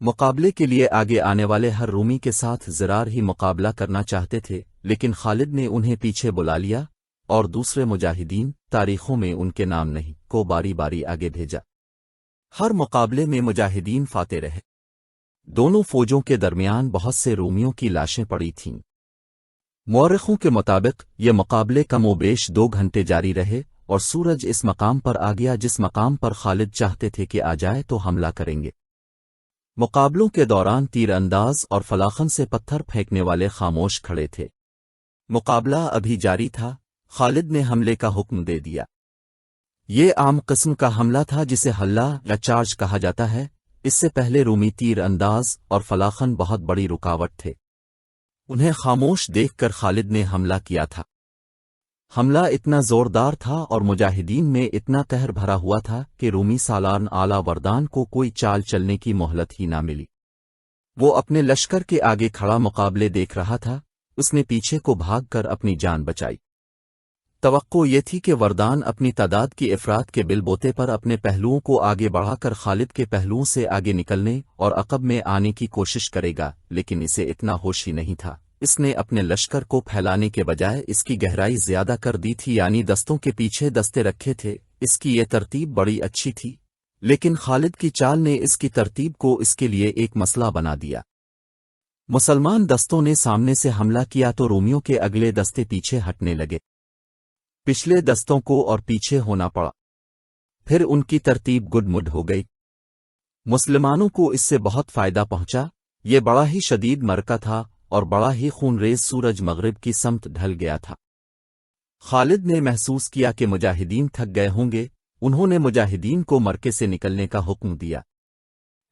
مقابلے کے لیے آگے آنے والے ہر رومی کے ساتھ زرار ہی مقابلہ کرنا چاہتے تھے، لیکن خالد نے انہیں پیچھے بلا لیا اور دوسرے مجاہدین تاریخوں میں ان کے نام نہیں کو باری باری آگے بھیجا۔ ہر مقابلے میں مجاہدین فاتح رہے۔ دونوں فوجوں کے درمیان بہت سے رومیوں کی لاشیں پڑی تھیں۔ مورخوں کے مطابق یہ مقابلے کم و بیش 2 گھنٹے جاری رہے اور سورج اس مقام پر آ گیا جس مقام پر خالد چاہتے تھے کہ آ جائے تو حملہ کریں گے۔ مقابلوں کے دوران تیر انداز اور فلاخن سے پتھر پھینکنے والے خاموش کھڑے تھے۔ مقابلہ ابھی جاری تھا، خالد نے حملے کا حکم دے دیا۔ یہ عام قسم کا حملہ تھا جسے حلہ یا چارج کہا جاتا ہے۔ اس سے پہلے رومی تیر انداز اور فلاخن بہت بڑی رکاوٹ تھے۔ انہیں خاموش دیکھ کر خالد نے حملہ کیا تھا۔ حملہ اتنا زوردار تھا اور مجاہدین میں اتنا قہر بھرا ہوا تھا کہ رومی سالار آلا وردان کو کوئی چال چلنے کی مہلت ہی نہ ملی۔ وہ اپنے لشکر کے آگے کھڑا مقابلے دیکھ رہا تھا۔ اس نے پیچھے کو بھاگ کر اپنی جان بچائی۔ توقع یہ تھی کہ وردان اپنی تعداد کی افراد کے بل بوتے پر اپنے پہلوؤں کو آگے بڑھا کر خالد کے پہلوؤں سے آگے نکلنے اور عقب میں آنے کی کوشش کرے گا، لیکن اسے اتنا ہوش ہی نہیں تھا۔ اس نے اپنے لشکر کو پھیلانے کے بجائے اس کی گہرائی زیادہ کر دی تھی، یعنی دستوں کے پیچھے دستے رکھے تھے۔ اس کی یہ ترتیب بڑی اچھی تھی، لیکن خالد کی چال نے اس کی ترتیب کو اس کے لیے ایک مسئلہ بنا دیا۔ مسلمان دستوں نے سامنے سے حملہ کیا تو رومیوں کے اگلے دستے پیچھے ہٹنے لگے۔ پچھلے دستوں کو اور پیچھے ہونا پڑا۔ پھر ان کی ترتیب گڈ مڈ ہو گئی۔ مسلمانوں کو اس سے بہت فائدہ پہنچا۔ یہ بڑا ہی شدید معرکہ تھا اور بڑا ہی خون ریز سورج مغرب کی سمت ڈھل گیا تھا۔ خالد نے محسوس کیا کہ مجاہدین تھک گئے ہوں گے۔ انہوں نے مجاہدین کو مرکے سے نکلنے کا حکم دیا۔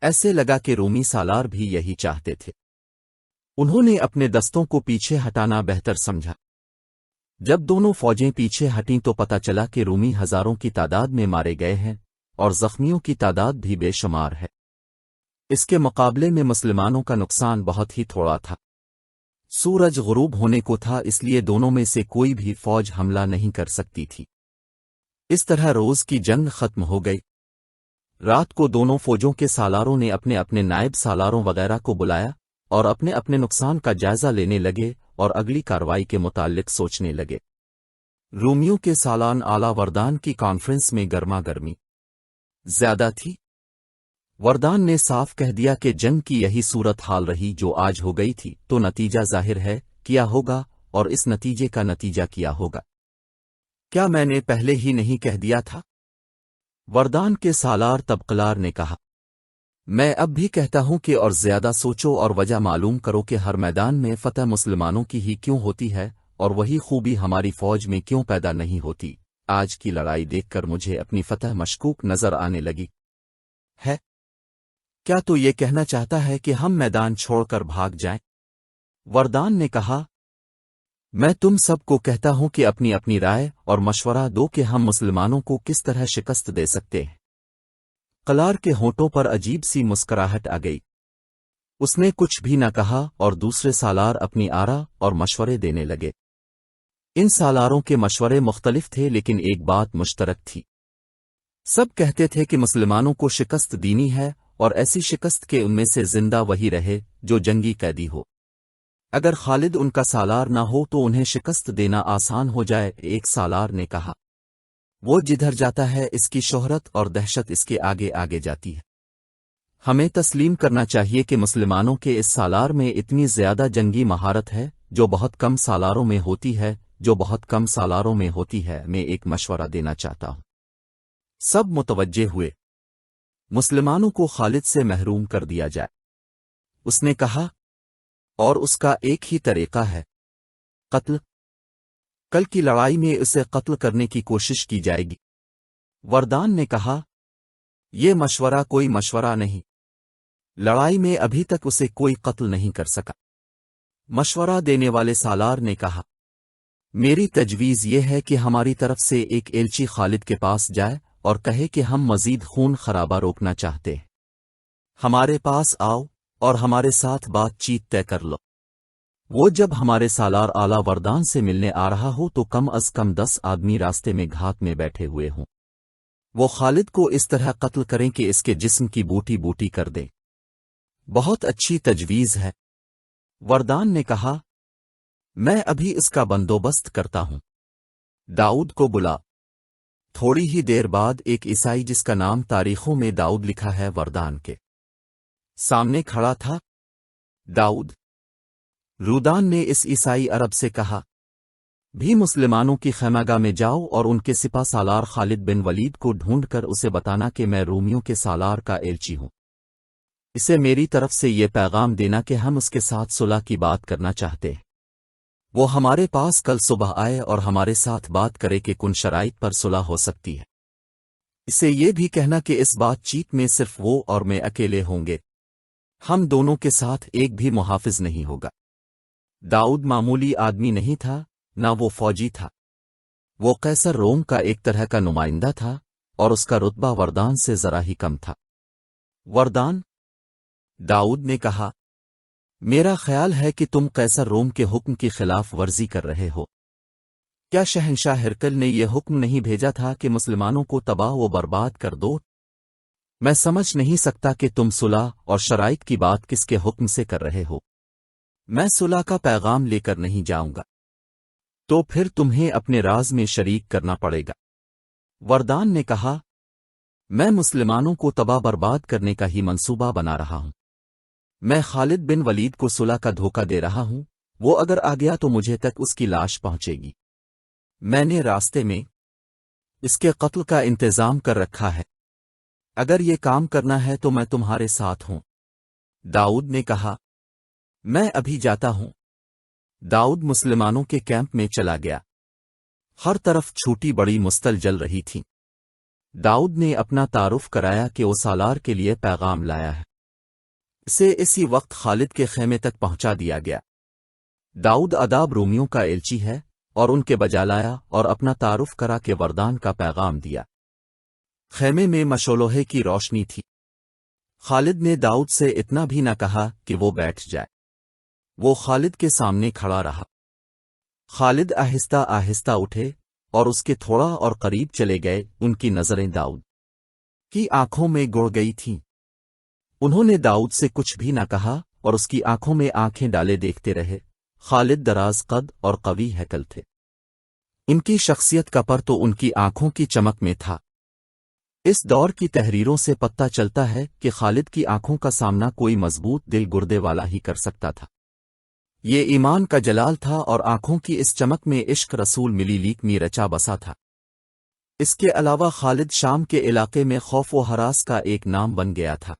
ایسے لگا کہ رومی سالار بھی یہی چاہتے تھے۔ انہوں نے اپنے دستوں کو پیچھے ہٹانا بہتر سمجھا۔ جب دونوں فوجیں پیچھے ہٹیں تو پتہ چلا کہ رومی ہزاروں کی تعداد میں مارے گئے ہیں اور زخمیوں کی تعداد بھی بے شمار ہے۔ اس کے مقابلے میں مسلمانوں کا نقصان بہت ہی تھوڑا تھا۔ سورج غروب ہونے کو تھا، اس لیے دونوں میں سے کوئی بھی فوج حملہ نہیں کر سکتی تھی۔ اس طرح روز کی جنگ ختم ہو گئی۔ رات کو دونوں فوجوں کے سالاروں نے اپنے اپنے نائب سالاروں وغیرہ کو بلایا اور اپنے اپنے نقصان کا جائزہ لینے لگے اور اگلی کارروائی کے متعلق سوچنے لگے۔ رومیوں کے سالان آلا وردان کی کانفرنس میں گرما گرمی زیادہ تھی۔ وردان نے صاف کہہ دیا کہ جنگ کی یہی صورت حال رہی جو آج ہو گئی تھی تو نتیجہ ظاہر ہے کیا ہوگا، اور اس نتیجے کا نتیجہ کیا ہوگا؟ کیا میں نے پہلے ہی نہیں کہہ دیا تھا؟ وردان کے سالار تبقلار نے کہا۔ میں اب بھی کہتا ہوں کہ اور زیادہ سوچو اور وجہ معلوم کرو کہ ہر میدان میں فتح مسلمانوں کی ہی کیوں ہوتی ہے اور وہی خوبی ہماری فوج میں کیوں پیدا نہیں ہوتی۔ آج کی لڑائی دیکھ کر مجھے اپنی فتح مشکوک نظر آنے لگی ہے۔ کیا تو یہ کہنا چاہتا ہے کہ ہم میدان چھوڑ کر بھاگ جائیں؟ وردان نے کہا۔ میں تم سب کو کہتا ہوں کہ اپنی اپنی رائے اور مشورہ دو کہ ہم مسلمانوں کو کس طرح شکست دے سکتے ہیں۔ قلار کے ہونٹوں پر عجیب سی مسکراہٹ آ گئی۔ اس نے کچھ بھی نہ کہا اور دوسرے سالار اپنی آرا اور مشورے دینے لگے۔ ان سالاروں کے مشورے مختلف تھے لیکن ایک بات مشترک تھی۔ سب کہتے تھے کہ مسلمانوں کو شکست دینی ہے اور ایسی شکست کہ ان میں سے زندہ وہی رہے جو جنگی قیدی ہو۔ اگر خالد ان کا سالار نہ ہو تو انہیں شکست دینا آسان ہو جائے۔ ایک سالار نے کہا، وہ جدھر جاتا ہے اس کی شہرت اور دہشت اس کے آگے آگے جاتی ہے۔ ہمیں تسلیم کرنا چاہیے کہ مسلمانوں کے اس سالار میں اتنی زیادہ جنگی مہارت ہے جو بہت کم سالاروں میں ہوتی ہے، جو بہت کم سالاروں میں ہوتی ہے۔ میں ایک مشورہ دینا چاہتا ہوں۔ سب متوجہ ہوئے۔ مسلمانوں کو خالد سے محروم کر دیا جائے۔ اس نے کہا، اور اس کا ایک ہی طریقہ ہے، قتل۔ کل کی لڑائی میں اسے قتل کرنے کی کوشش کی جائے گی۔ وردان نے کہا، یہ مشورہ کوئی مشورہ نہیں۔ لڑائی میں ابھی تک اسے کوئی قتل نہیں کر سکا۔ مشورہ دینے والے سالار نے کہا، میری تجویز یہ ہے کہ ہماری طرف سے ایک ایلچی خالد کے پاس جائے اور کہے کہ ہم مزید خون خرابہ روکنا چاہتے ہیں۔ ہمارے پاس آؤ اور ہمارے ساتھ بات چیت طے کر لو۔ وہ جب ہمارے سالار آلا وردان سے ملنے آ رہا ہو تو کم از کم 10 آدمی راستے میں گھات میں بیٹھے ہوئے ہوں۔ وہ خالد کو اس طرح قتل کریں کہ اس کے جسم کی بوٹی بوٹی کر دیں۔ بہت اچھی تجویز ہے، وردان نے کہا، میں ابھی اس کا بندوبست کرتا ہوں۔ داؤد کو بلا۔ تھوڑی ہی دیر بعد ایک عیسائی جس کا نام تاریخوں میں داؤد لکھا ہے وردان کے سامنے کھڑا تھا۔ داؤد رودان نے اس عیسائی عرب سے کہا، بھی مسلمانوں کی خیمگاہ میں جاؤ اور ان کے سپہ سالار خالد بن ولید کو ڈھونڈ کر اسے بتانا کہ میں رومیوں کے سالار کا ایلچی ہوں۔ اسے میری طرف سے یہ پیغام دینا کہ ہم اس کے ساتھ صلح کی بات کرنا چاہتے ہیں۔ وہ ہمارے پاس کل صبح آئے اور ہمارے ساتھ بات کرے کہ کن شرائط پر صلح ہو سکتی ہے۔ اسے یہ بھی کہنا کہ اس بات چیت میں صرف وہ اور میں اکیلے ہوں گے، ہم دونوں کے ساتھ ایک بھی محافظ نہیں ہوگا۔ داؤد معمولی آدمی نہیں تھا، نہ وہ فوجی تھا، وہ قیصر روم کا ایک طرح کا نمائندہ تھا، اور اس کا رتبہ وردان سے ذرا ہی کم تھا۔ وردان، داؤد نے کہا، میرا خیال ہے کہ تم قیصر روم کے حکم کی خلاف ورزی کر رہے ہو۔ کیا شہنشاہ ہرکل نے یہ حکم نہیں بھیجا تھا کہ مسلمانوں کو تباہ و برباد کر دو؟ میں سمجھ نہیں سکتا کہ تم صلح اور شرائط کی بات کس کے حکم سے کر رہے ہو۔ میں صلح کا پیغام لے کر نہیں جاؤں گا، تو پھر تمہیں اپنے راز میں شریک کرنا پڑے گا۔ وردان نے کہا، میں مسلمانوں کو تباہ برباد کرنے کا ہی منصوبہ بنا رہا ہوں۔ میں خالد بن ولید کو صلح کا دھوکہ دے رہا ہوں، وہ اگر آ گیا تو مجھے تک اس کی لاش پہنچے گی۔ میں نے راستے میں اس کے قتل کا انتظام کر رکھا ہے، اگر یہ کام کرنا ہے تو میں تمہارے ساتھ ہوں۔ داؤد نے کہا، میں ابھی جاتا ہوں۔ داؤد مسلمانوں کے کیمپ میں چلا گیا۔ ہر طرف چھوٹی بڑی مستل جل رہی تھی۔ داؤد نے اپنا تعارف کرایا کہ وہ سالار کے لیے پیغام لایا ہے۔ اسے اسی وقت خالد کے خیمے تک پہنچا دیا گیا۔ داؤد آداب رومیوں کا ایلچی ہے، اور ان کے بجا لایا اور اپنا تعارف کرا کہ وردان کا پیغام دیا۔ خیمے میں مشولوہے کی روشنی تھی۔ خالد نے داؤد سے اتنا بھی نہ کہا کہ وہ بیٹھ جائے، وہ خالد کے سامنے کھڑا رہا۔ خالد آہستہ آہستہ اٹھے اور اس کے تھوڑا اور قریب چلے گئے۔ ان کی نظریں داؤد کی آنکھوں میں گڑ گئی تھیں۔ انہوں نے داؤد سے کچھ بھی نہ کہا اور اس کی آنکھوں میں آنکھیں ڈالے دیکھتے رہے۔ خالد دراز قد اور قوی ہیکل تھے، ان کی شخصیت کا پر تو ان کی آنکھوں کی چمک میں تھا۔ اس دور کی تحریروں سے پتہ چلتا ہے کہ خالد کی آنکھوں کا سامنا کوئی مضبوط دل گردے والا ہی کر سکتا تھا۔ یہ ایمان کا جلال تھا اور آنکھوں کی اس چمک میں عشق رسول ملی لیک می رچا بسا تھا۔ اس کے علاوہ خالد شام کے علاقے میں خوف و ہراس کا ایک نام بن گیا تھا۔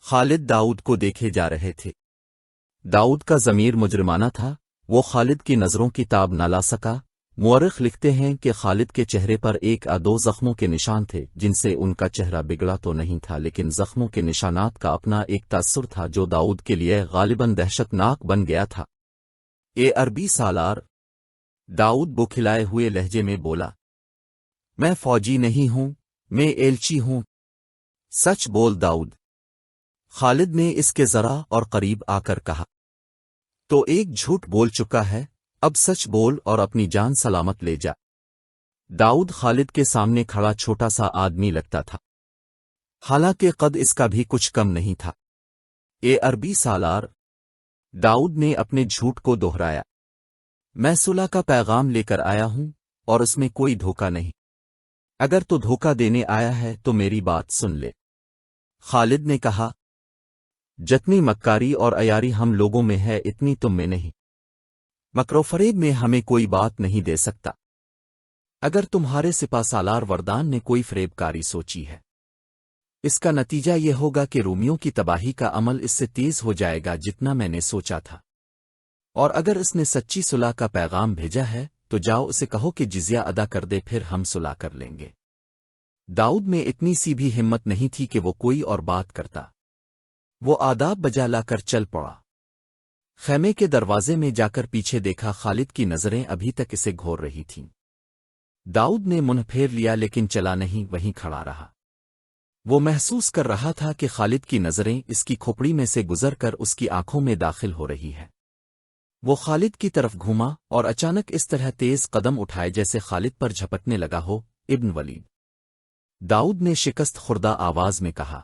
خالد داؤد کو دیکھے جا رہے تھے۔ داؤد کا ضمیر مجرمانہ تھا، وہ خالد کی نظروں کی تاب نہ لا سکا۔ مورخ لکھتے ہیں کہ خالد کے چہرے پر ایک یا دو زخموں کے نشان تھے، جن سے ان کا چہرہ بگڑا تو نہیں تھا، لیکن زخموں کے نشانات کا اپنا ایک تاثر تھا جو داؤد کے لیے غالباً دہشت ناک بن گیا تھا۔ اے عربی سالار، داؤد بوکھلائے ہوئے لہجے میں بولا، میں فوجی نہیں ہوں، میں ایلچی ہوں۔ سچ بول داؤد، خالد نے اس کے ذرا اور قریب آ کر کہا۔ تو ایک جھوٹ بول چکا ہے، اب سچ بول اور اپنی جان سلامت لے جا۔ داؤد خالد کے سامنے کھڑا چھوٹا سا آدمی لگتا تھا، حالانکہ قد اس کا بھی کچھ کم نہیں تھا۔ اے عربی سالار، داؤد نے اپنے جھوٹ کو دہرایا، میں صلح کا پیغام لے کر آیا ہوں اور اس میں کوئی دھوکہ نہیں۔ اگر تو دھوکہ دینے آیا ہے تو میری بات سن لے۔ خالد نے کہا، جتنی مکاری اور عیاری ہم لوگوں میں ہے اتنی تم میں نہیں۔ مکر و فریب میں ہمیں کوئی بات نہیں دے سکتا۔ اگر تمہارے سپہ سالار وردان نے کوئی فریب کاری سوچی ہے، اس کا نتیجہ یہ ہوگا کہ رومیوں کی تباہی کا عمل اس سے تیز ہو جائے گا جتنا میں نے سوچا تھا۔ اور اگر اس نے سچی صلح کا پیغام بھیجا ہے تو جاؤ اسے کہو کہ جزیہ ادا کر دے، پھر ہم صلح کر لیں گے۔ داؤد میں اتنی سی بھی ہمت نہیں تھی کہ وہ کوئی اور بات کرتا۔ وہ آداب بجا لا کر چل پڑا۔ خیمے کے دروازے میں جا کر پیچھے دیکھا، خالد کی نظریں ابھی تک اسے گھور رہی تھیں۔ داؤد نے منہ پھیر لیا لیکن چلا نہیں، وہیں کھڑا رہا۔ وہ محسوس کر رہا تھا کہ خالد کی نظریں اس کی کھوپڑی میں سے گزر کر اس کی آنکھوں میں داخل ہو رہی ہے۔ وہ خالد کی طرف گھوما اور اچانک اس طرح تیز قدم اٹھائے جیسے خالد پر جھپٹنے لگا ہو۔ ابن ولید، داؤد نے شکست خوردہ آواز میں کہا۔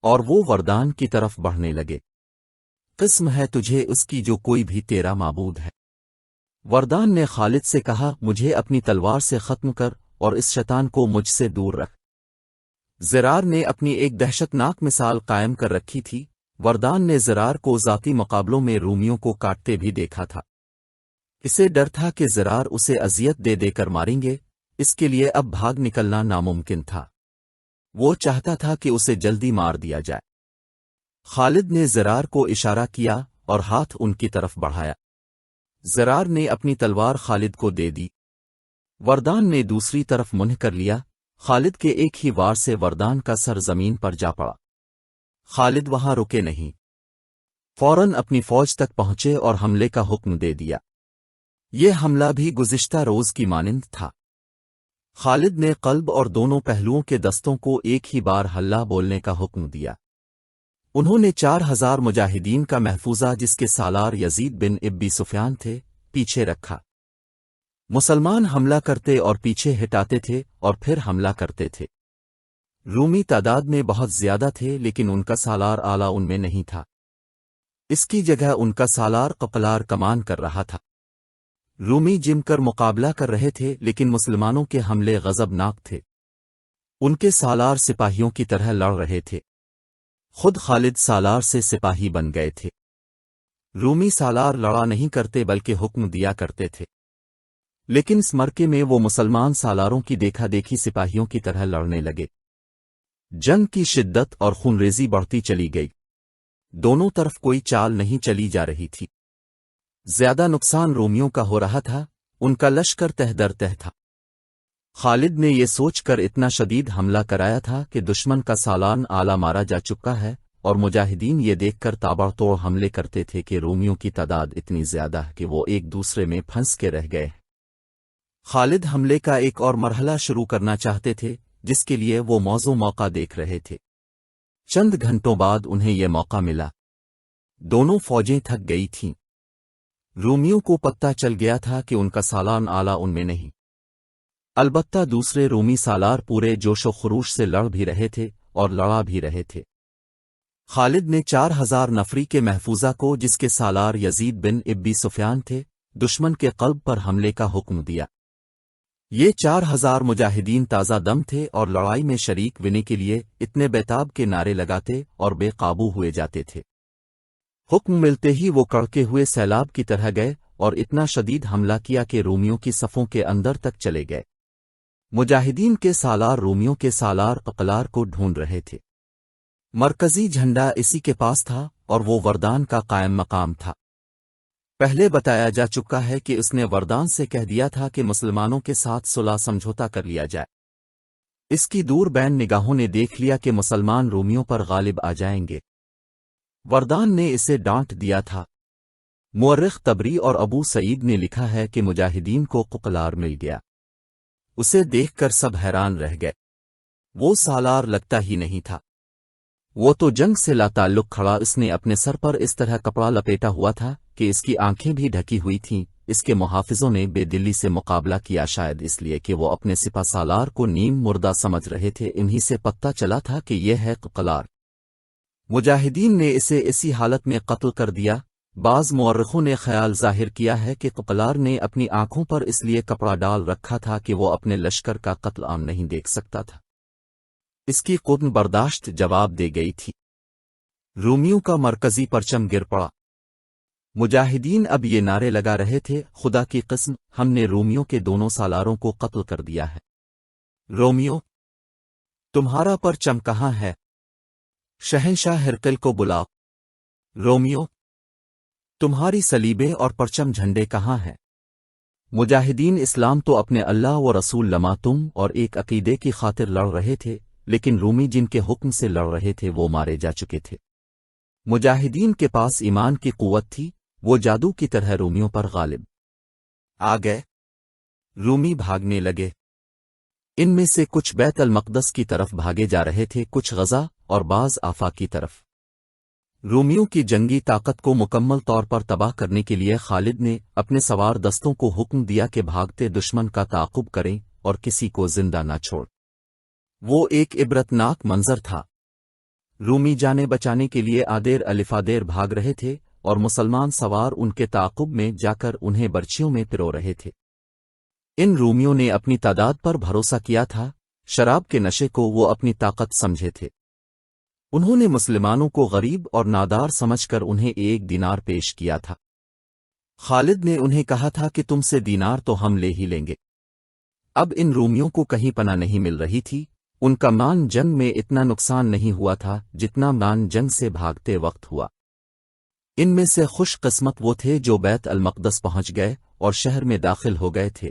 اور وہ وردان کی طرف بڑھنے لگے۔ قسم ہے تجھے اس کی جو کوئی بھی تیرا معبود ہے۔ وردان نے خالد سے کہا مجھے اپنی تلوار سے ختم کر اور اس شیطان کو مجھ سے دور رکھ۔ زرار نے اپنی ایک دہشت ناک مثال قائم کر رکھی تھی۔ وردان نے زرار کو ذاتی مقابلوں میں رومیوں کو کاٹتے بھی دیکھا تھا۔ اسے ڈر تھا کہ زرار اسے اذیت دے دے کر ماریں گے، اس کے لیے اب بھاگ نکلنا ناممکن تھا۔ وہ چاہتا تھا کہ اسے جلدی مار دیا جائے۔ خالد نے زرار کو اشارہ کیا اور ہاتھ ان کی طرف بڑھایا۔ زرار نے اپنی تلوار خالد کو دے دی۔ وردان نے دوسری طرف منہ کر لیا۔ خالد کے ایک ہی وار سے وردان کا سر زمین پر جا پڑا۔ خالد وہاں رکے نہیں، فوراً اپنی فوج تک پہنچے اور حملے کا حکم دے دیا۔ یہ حملہ بھی گزشتہ روز کی مانند تھا۔ خالد نے قلب اور دونوں پہلوؤں کے دستوں کو ایک ہی بار ہلہ بولنے کا حکم دیا۔ انہوں نے 4000 مجاہدین کا محفوظہ جس کے سالار یزید بن ابی سفیان تھے پیچھے رکھا۔ مسلمان حملہ کرتے اور پیچھے ہٹاتے تھے اور پھر حملہ کرتے تھے۔ رومی تعداد میں بہت زیادہ تھے لیکن ان کا سالار اعلیٰ ان میں نہیں تھا۔ اس کی جگہ ان کا سالار قپلار کمان کر رہا تھا۔ رومی جم کر مقابلہ کر رہے تھے لیکن مسلمانوں کے حملے غضبناک تھے۔ ان کے سالار سپاہیوں کی طرح لڑ رہے تھے۔ خود خالد سالار سے سپاہی بن گئے تھے۔ رومی سالار لڑا نہیں کرتے بلکہ حکم دیا کرتے تھے، لیکن اس مرکے میں وہ مسلمان سالاروں کی دیکھا دیکھی سپاہیوں کی طرح لڑنے لگے۔ جنگ کی شدت اور خونریزی بڑھتی چلی گئی۔ دونوں طرف کوئی چال نہیں چلی جا رہی تھی۔ زیادہ نقصان رومیوں کا ہو رہا تھا، ان کا لشکر تہ در تہ تھا۔ خالد نے یہ سوچ کر اتنا شدید حملہ کرایا تھا کہ دشمن کا سالان اعلیٰ مارا جا چکا ہے، اور مجاہدین یہ دیکھ کر تابڑ توڑ حملے کرتے تھے کہ رومیوں کی تعداد اتنی زیادہ ہے کہ وہ ایک دوسرے میں پھنس کے رہ گئے۔ خالد حملے کا ایک اور مرحلہ شروع کرنا چاہتے تھے جس کے لیے وہ موزوں موقع دیکھ رہے تھے۔ چند گھنٹوں بعد انہیں یہ موقع ملا۔ دونوں فوجیں تھک گئی تھیں۔ رومیوں کو پتہ چل گیا تھا کہ ان کا سالار اعلیٰ ان میں نہیں۔ البتہ دوسرے رومی سالار پورے جوش و خروش سے لڑ بھی رہے تھے اور لڑا بھی رہے تھے۔ خالد نے 4000 نفری کے محفوظہ کو جس کے سالار یزید بن ابی سفیان تھے دشمن کے قلب پر حملے کا حکم دیا۔ یہ 4000 مجاہدین تازہ دم تھے اور لڑائی میں شریک ہونے کے لیے اتنے بیتاب کے نعرے لگاتے اور بے قابو ہوئے جاتے تھے۔ حکم ملتے ہی وہ کڑکے ہوئے سیلاب کی طرح گئے اور اتنا شدید حملہ کیا کہ رومیوں کی صفوں کے اندر تک چلے گئے۔ مجاہدین کے سالار رومیوں کے سالار قپلار کو ڈھونڈ رہے تھے۔ مرکزی جھنڈا اسی کے پاس تھا اور وہ وردان کا قائم مقام تھا۔ پہلے بتایا جا چکا ہے کہ اس نے وردان سے کہہ دیا تھا کہ مسلمانوں کے ساتھ صلح سمجھوتا کر لیا جائے۔ اس کی دور بین نگاہوں نے دیکھ لیا کہ مسلمان رومیوں پر غالب آ جائیں گے۔ وردان نے اسے ڈانٹ دیا تھا۔ مورخ طبری اور ابو سعید نے لکھا ہے کہ مجاہدین کو قپلار مل گیا۔ اسے دیکھ کر سب حیران رہ گئے۔ وہ سالار لگتا ہی نہیں تھا، وہ تو جنگ سے لا تعلق کھڑا۔ اس نے اپنے سر پر اس طرح کپڑا لپیٹا ہوا تھا کہ اس کی آنکھیں بھی ڈھکی ہوئی تھیں۔ اس کے محافظوں نے بے دلی سے مقابلہ کیا، شاید اس لیے کہ وہ اپنے سپہ سالار کو نیم مردہ سمجھ رہے تھے۔ انہی سے پتہ چلا تھا کہ یہ ہے قپلار۔ مجاہدین نے اسے اسی حالت میں قتل کر دیا۔ بعض مورخوں نے خیال ظاہر کیا ہے کہ قپلار نے اپنی آنکھوں پر اس لیے کپڑا ڈال رکھا تھا کہ وہ اپنے لشکر کا قتل عام نہیں دیکھ سکتا تھا۔ اس کی قرن برداشت جواب دے گئی تھی۔ رومیوں کا مرکزی پرچم گر پڑا۔ مجاہدین اب یہ نعرے لگا رہے تھے، خدا کی قسم ہم نے رومیوں کے دونوں سالاروں کو قتل کر دیا ہے۔ رومیوں، تمہارا پرچم کہاں ہے؟ شہنشاہ ہرقل کو بلاؤ۔ رومیوں، تمہاری سلیبیں اور پرچم جھنڈے کہاں ہیں؟ مجاہدین اسلام تو اپنے اللہ و رسول لما تم اور ایک عقیدے کی خاطر لڑ رہے تھے، لیکن رومی جن کے حکم سے لڑ رہے تھے وہ مارے جا چکے تھے۔ مجاہدین کے پاس ایمان کی قوت تھی، وہ جادو کی طرح رومیوں پر غالب آ گئے۔ رومی بھاگنے لگے۔ ان میں سے کچھ بیت المقدس کی طرف بھاگے جا رہے تھے، کچھ غزہ اور بعض آفاق کی طرف۔ رومیوں کی جنگی طاقت کو مکمل طور پر تباہ کرنے کے لیے خالد نے اپنے سوار دستوں کو حکم دیا کہ بھاگتے دشمن کا تعاقب کریں اور کسی کو زندہ نہ چھوڑ۔ وہ ایک عبرتناک منظر تھا۔ رومی جانے بچانے کے لیے آدیر الفادیر بھاگ رہے تھے اور مسلمان سوار ان کے تعاقب میں جا کر انہیں برچیوں میں پرو رہے تھے۔ ان رومیوں نے اپنی تعداد پر بھروسہ کیا تھا، شراب کے نشے کو وہ اپنی طاقت سمجھے تھے۔ انہوں نے مسلمانوں کو غریب اور نادار سمجھ کر انہیں 1 دینار پیش کیا تھا۔ خالد نے انہیں کہا تھا کہ تم سے دینار تو ہم لے ہی لیں گے۔ اب ان رومیوں کو کہیں پناہ نہیں مل رہی تھی، ان کا مان جنگ میں اتنا نقصان نہیں ہوا تھا جتنا مان جنگ سے بھاگتے وقت ہوا۔ ان میں سے خوش قسمت وہ تھے جو بیت المقدس پہنچ گئے اور شہر میں داخل ہو گئے تھے۔